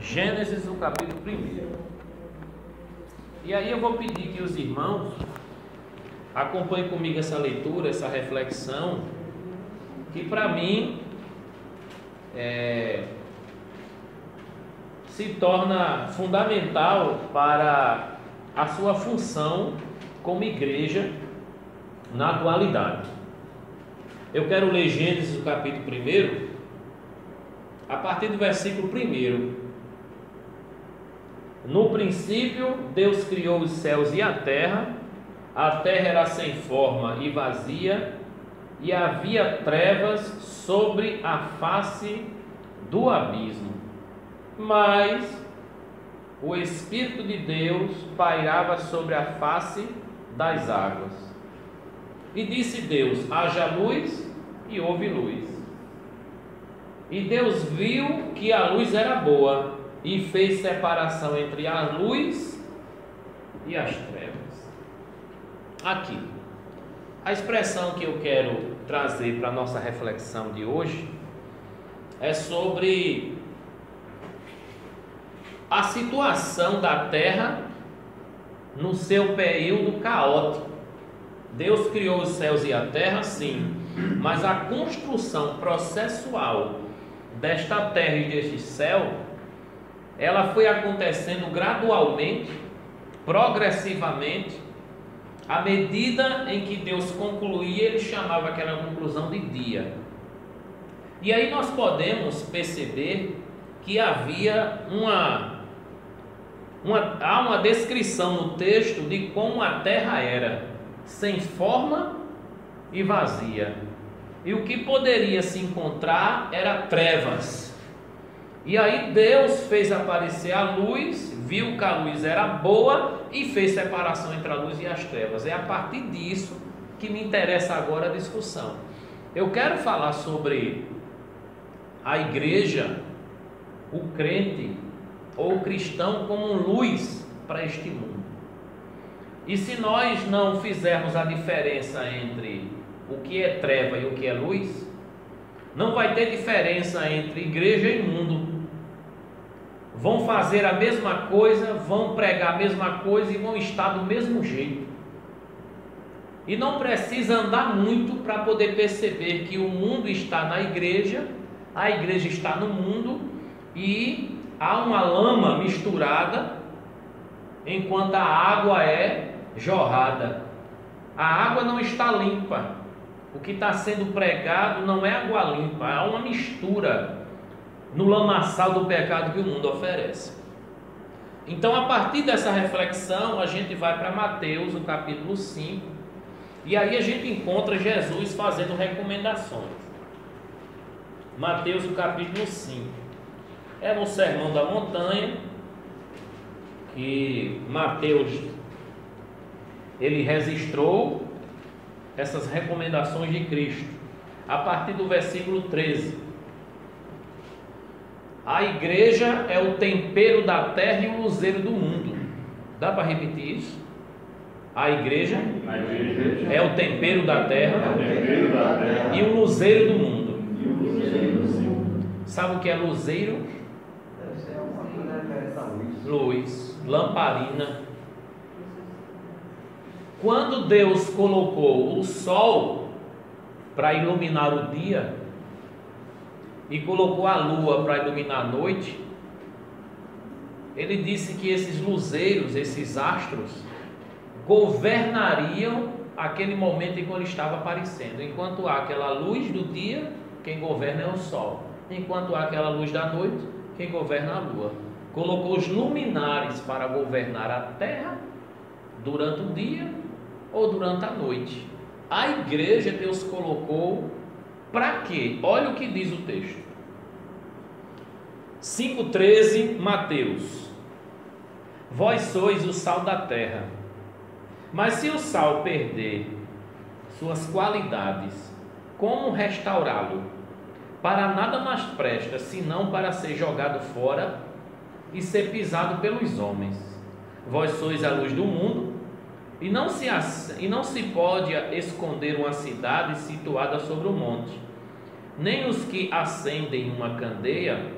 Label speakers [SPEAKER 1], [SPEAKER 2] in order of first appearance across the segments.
[SPEAKER 1] Gênesis, o capítulo 1. E aí eu vou pedir que os irmãos acompanhem comigo essa leitura, essa reflexão, que para mim se torna fundamental para a sua função como igreja na atualidade. Eu quero ler Gênesis, o capítulo 1, a partir do versículo 1. No princípio, Deus criou os céus e a terra era sem forma e vazia, e havia trevas sobre a face do abismo. Mas o Espírito de Deus pairava sobre a face das águas. E disse Deus: haja luz, e houve luz. E Deus viu que a luz era boa, e fez separação entre a luz e as trevas. Aqui, a expressão que eu quero trazer para a nossa reflexão de hoje é sobre a situação da terra no seu período caótico. Deus criou os céus e a terra, sim, mas a construção processual desta terra e deste céu, ela foi acontecendo gradualmente, progressivamente, à medida em que Deus concluía, Ele chamava aquela conclusão de dia. E aí nós podemos perceber que havia há uma descrição no texto de como a terra era, sem forma e vazia. E o que poderia se encontrar era trevas. E aí Deus fez aparecer a luz, viu que a luz era boa e fez separação entre a luz e as trevas. É a partir disso que me interessa agora a discussão. Eu quero falar sobre a igreja, o crente ou o cristão como luz para este mundo. E se nós não fizermos a diferença entre o que é treva e o que é luz, não vai ter diferença entre igreja e mundo. Vão fazer a mesma coisa, vão pregar a mesma coisa e vão estar do mesmo jeito. E não precisa andar muito para poder perceber que o mundo está na igreja, a igreja está no mundo e há uma lama misturada enquanto a água é jorrada. A água não está limpa. O que está sendo pregado não é água limpa, há uma mistura no lamaçal do pecado que o mundo oferece. Então, a partir dessa reflexão, a gente vai para Mateus, o capítulo 5, e aí a gente encontra Jesus fazendo recomendações. Mateus, o capítulo 5. É no Sermão da Montanha que Mateus ele registrou essas recomendações de Cristo, a partir do versículo 13. A igreja é o tempero da terra e o luzeiro do mundo. Dá para repetir isso? A igreja é o tempero da terra e o luzeiro do mundo. Sabe o que é luzeiro? Luz, lamparina. Quando Deus colocou o sol para iluminar o dia e colocou a lua para iluminar a noite, Ele disse que esses luzeiros, esses astros, governariam aquele momento em que ele estava aparecendo. Enquanto há aquela luz do dia, quem governa é o sol. Enquanto há aquela luz da noite, quem governa é a lua. Colocou os luminares para governar a terra durante o dia ou durante a noite. A igreja Deus colocou para quê? Olha o que diz o texto. 5,13, Mateus. Vós sois o sal da terra. Mas se o sal perder suas qualidades, como restaurá-lo? Para nada mais presta, senão para ser jogado fora e ser pisado pelos homens. Vós sois a luz do mundo. E não se pode esconder uma cidade situada sobre o monte, nem os que acendem uma candeia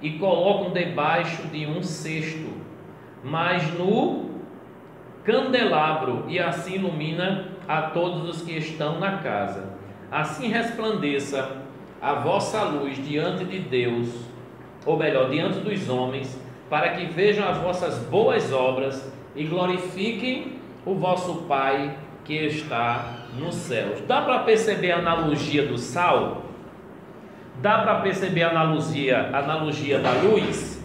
[SPEAKER 1] e colocam debaixo de um cesto, mas no candelabro, e assim ilumina a todos os que estão na casa. Assim resplandeça a vossa luz diante de Deus, ou melhor, diante dos homens, para que vejam as vossas boas obras e glorifiquem o vosso Pai que está nos céus. Dá para perceber a analogia do sal? Dá para perceber a analogia da luz?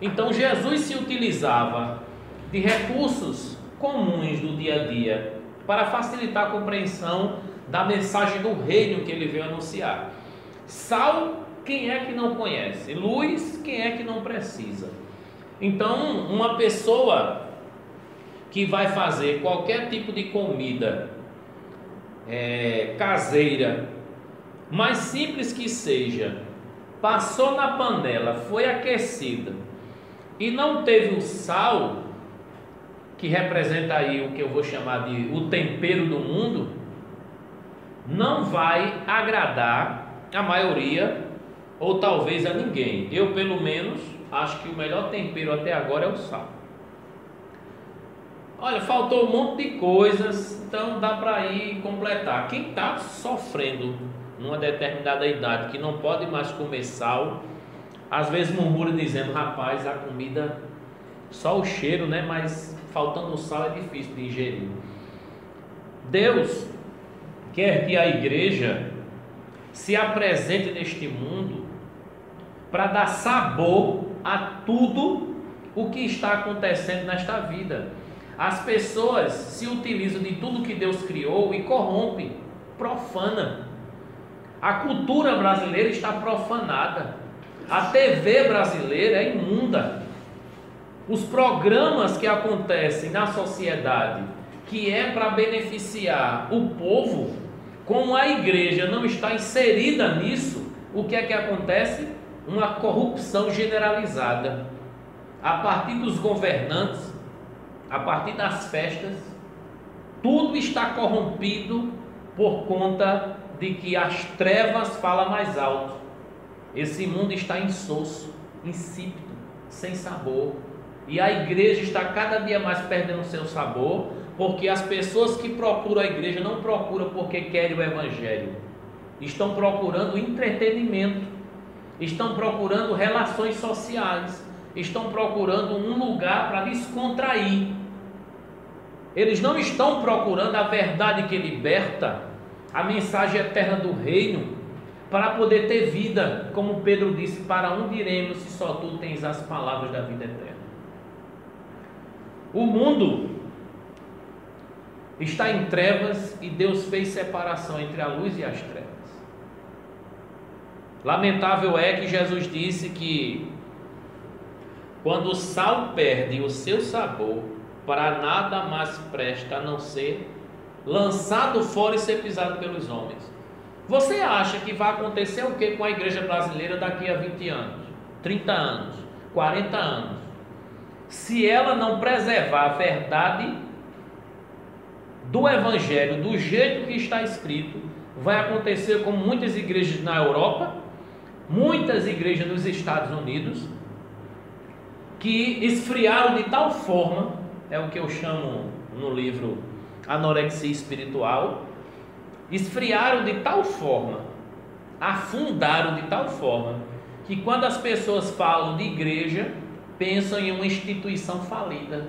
[SPEAKER 1] Então Jesus se utilizava de recursos comuns do dia a dia para facilitar a compreensão da mensagem do reino que ele veio anunciar. Sal, quem é que não conhece? Luz, quem é que não precisa? Então, uma pessoa que vai fazer qualquer tipo de comida caseira, mais simples que seja, passou na panela, foi aquecida e não teve o sal, que representa aí o que eu vou chamar de o tempero do mundo, não vai agradar a maioria ou talvez a ninguém. Eu, pelo menos, acho que o melhor tempero até agora é o sal. Olha, faltou um monte de coisas, então dá para ir completar. Quem está sofrendo numa determinada idade que não pode mais comer sal, às vezes murmura dizendo: rapaz, a comida, só o cheiro, né? Mas faltando o sal é difícil de ingerir. Deus quer que a igreja se apresente neste mundo para dar sabor a tudo o que está acontecendo nesta vida. As pessoas se utilizam de tudo que Deus criou e corrompem, profana. A cultura brasileira está profanada. A TV brasileira é imunda. Os programas que acontecem na sociedade, que é para beneficiar o povo, como a igreja não está inserida nisso, o que é que acontece? Uma corrupção generalizada. A partir dos governantes, a partir das festas, tudo está corrompido por conta de que as trevas falam mais alto. Esse mundo está insosso, insípido, sem sabor. E a igreja está cada dia mais perdendo seu sabor, porque as pessoas que procuram a igreja não procuram porque querem o evangelho. Estão procurando entretenimento, estão procurando relações sociais, estão procurando um lugar para descontrair. Eles não estão procurando a verdade que liberta, a mensagem eterna do reino, para poder ter vida, como Pedro disse: para onde iremos se só tu tens as palavras da vida eterna? O mundo está em trevas e Deus fez separação entre a luz e as trevas. Lamentável é que Jesus disse que quando o sal perde o seu sabor, para nada mais presta a não ser lançado fora e ser pisado pelos homens. Você acha que vai acontecer o que com a igreja brasileira daqui a 20 anos, 30 anos, 40 anos? Se ela não preservar a verdade do evangelho do jeito que está escrito, vai acontecer como muitas igrejas na Europa, muitas igrejas nos Estados Unidos, que esfriaram de tal forma, é o que eu chamo no livro Anorexia Espiritual, esfriaram de tal forma, afundaram de tal forma, que quando as pessoas falam de igreja, pensam em uma instituição falida.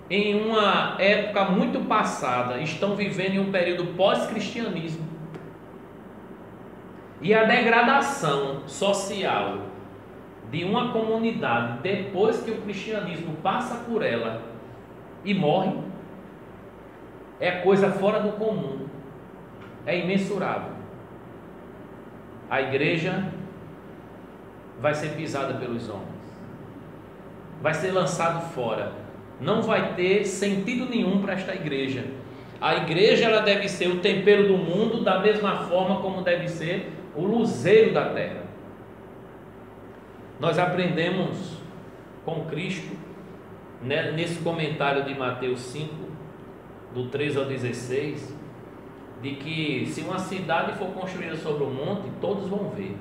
[SPEAKER 1] Em uma época muito passada, estão vivendo em um período pós-cristianismo. E a degradação social de uma comunidade depois que o cristianismo passa por ela e morre, é coisa fora do comum, é imensurável. A igreja vai ser pisada pelos homens, vai ser lançado fora, não vai ter sentido nenhum para esta igreja. A igreja, ela deve ser o tempero do mundo, da mesma forma como deve ser o luzeiro da terra. Nós aprendemos com Cristo, né, nesse comentário de Mateus 5, do 13 ao 16, de que se uma cidade for construída sobre um monte, todos vão ver.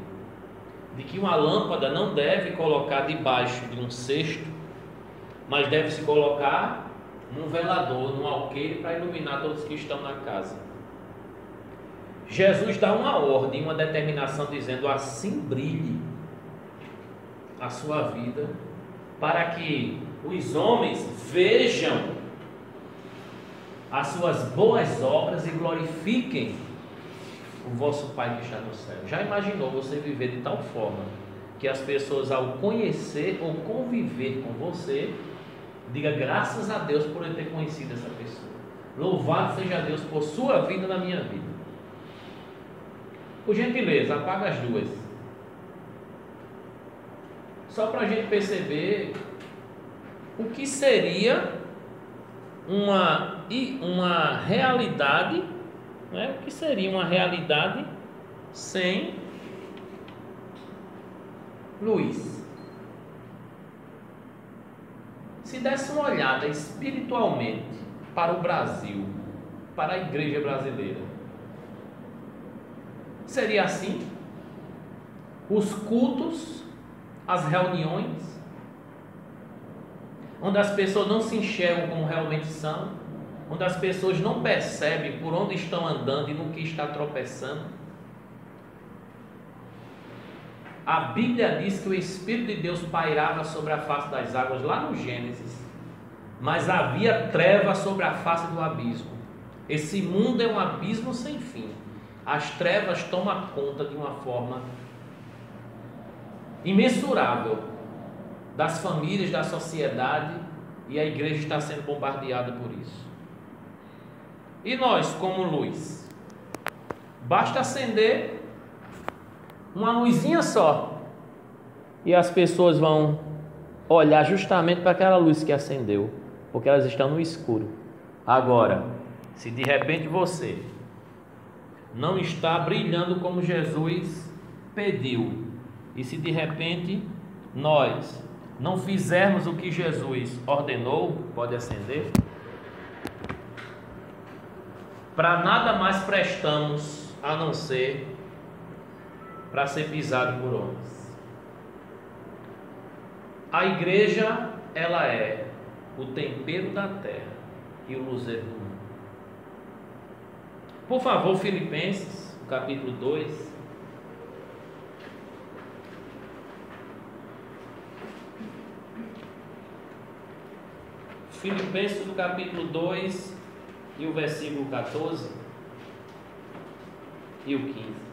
[SPEAKER 1] de que uma lâmpada não deve colocar debaixo de um cesto, mas deve se colocar num velador, num alqueire, para iluminar todos que estão na casa. Jesus dá uma ordem, uma determinação, dizendo: assim brilhe a sua vida, para que os homens vejam as suas boas obras e glorifiquem o vosso Pai que está no céu. Já imaginou você viver de tal forma que as pessoas, ao conhecer ou conviver com você, diga: graças a Deus por eu ter conhecido essa pessoa, louvado seja Deus por sua vida na minha vida. Por gentileza, apaga as duas, só para a gente perceber o que seria uma realidade, né? O que seria uma realidade sem luz. Se desse uma olhada espiritualmente para o Brasil, para a igreja brasileira, seria assim? Os cultos, as reuniões, onde as pessoas não se enxergam como realmente são, onde as pessoas não percebem por onde estão andando e no que está tropeçando. A Bíblia diz que o Espírito de Deus pairava sobre a face das águas lá no Gênesis, mas havia trevas sobre a face do abismo. Esse mundo é um abismo sem fim. As trevas tomam conta de uma forma imensurável das famílias, da sociedade, e a igreja está sendo bombardeada por isso. E nós, como luz, basta acender uma luzinha só e as pessoas vão olhar justamente para aquela luz que acendeu, porque elas estão no escuro. Agora, se de repente você não está brilhando como Jesus pediu, e se de repente nós não fizermos o que Jesus ordenou, pode acender, para nada mais prestamos a não ser para ser pisado por homens. A igreja, ela é o tempero da terra e o luzeiro do mundo. Por favor, Filipenses, capítulo 2. Filipenses, do capítulo 2, e o versículo 14 e o 15.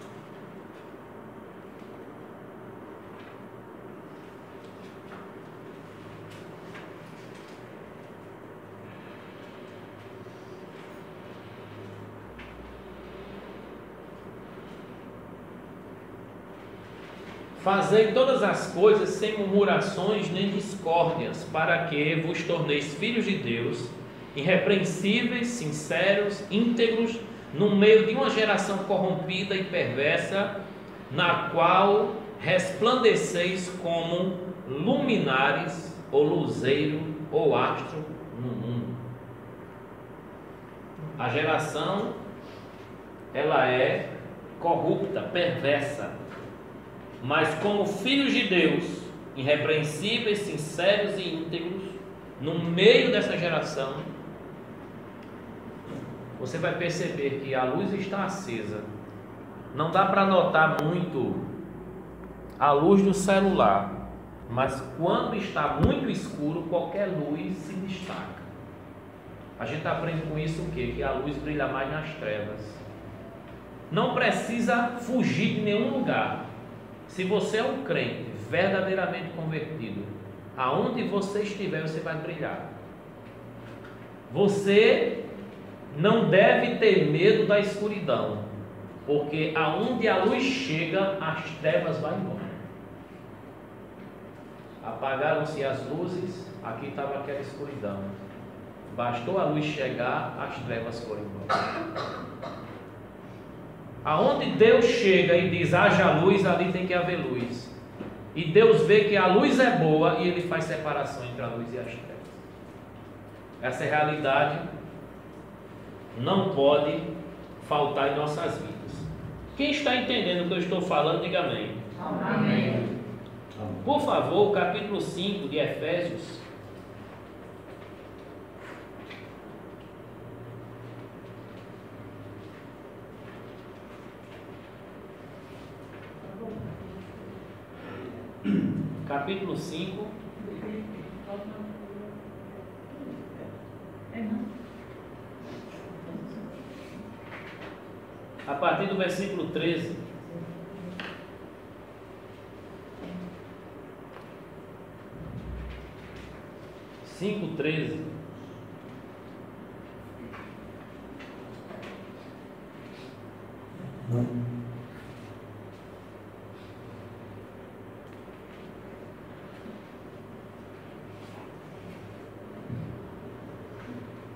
[SPEAKER 1] Fazei todas as coisas sem murmurações nem discórdias, para que vos torneis filhos de Deus, irrepreensíveis, sinceros, íntegros, no meio de uma geração corrompida e perversa, na qual resplandeceis como luminares, ou luzeiro, ou astro no mundo. A geração, ela é corrupta, perversa, mas como filhos de Deus, irrepreensíveis, sinceros e íntegros, no meio dessa geração, você vai perceber que a luz está acesa. Não dá para notar muito a luz do celular, mas quando está muito escuro, qualquer luz se destaca. A gente aprende com isso o quê? Que a luz brilha mais nas trevas. Não precisa fugir de nenhum lugar. Se você é um crente verdadeiramente convertido, aonde você estiver, você vai brilhar. Você não deve ter medo da escuridão, porque aonde a luz chega, as trevas vão embora. Apagaram-se as luzes, aqui estava aquela escuridão. Bastou a luz chegar, as trevas foram embora. Aonde Deus chega e diz haja luz, ali tem que haver luz. E Deus vê que a luz é boa e Ele faz separação entre a luz e as trevas. Essa realidade não pode faltar em nossas vidas. Quem está entendendo o que eu estou falando, diga amém.
[SPEAKER 2] Amém.
[SPEAKER 1] Por favor, capítulo 5 de Efésios. Capítulo 5. A partir do versículo 13. Cinco, 13.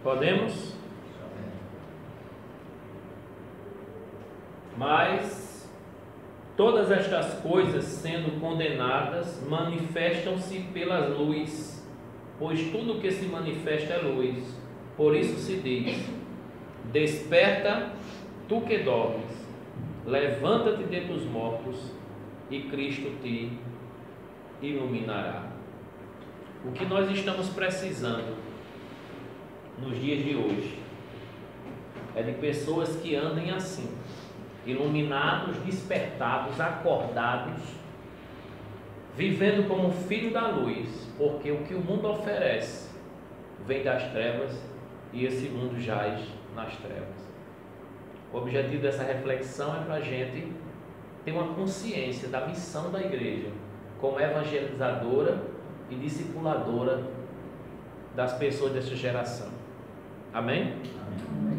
[SPEAKER 1] Podemos? Mas todas estas coisas, sendo condenadas, manifestam-se pela luz, pois tudo que se manifesta é luz. Por isso se diz: desperta, tu que dormes, levanta-te dentre os mortos, e Cristo te iluminará. O que nós estamos precisando nos dias de hoje é de pessoas que andem assim, iluminados, despertados, acordados, vivendo como filho da luz, porque o que o mundo oferece vem das trevas e esse mundo jaz nas trevas. O objetivo dessa reflexão é para a gente ter uma consciência da missão da igreja como evangelizadora e discipuladora das pessoas dessa geração. Amém?
[SPEAKER 2] Amém.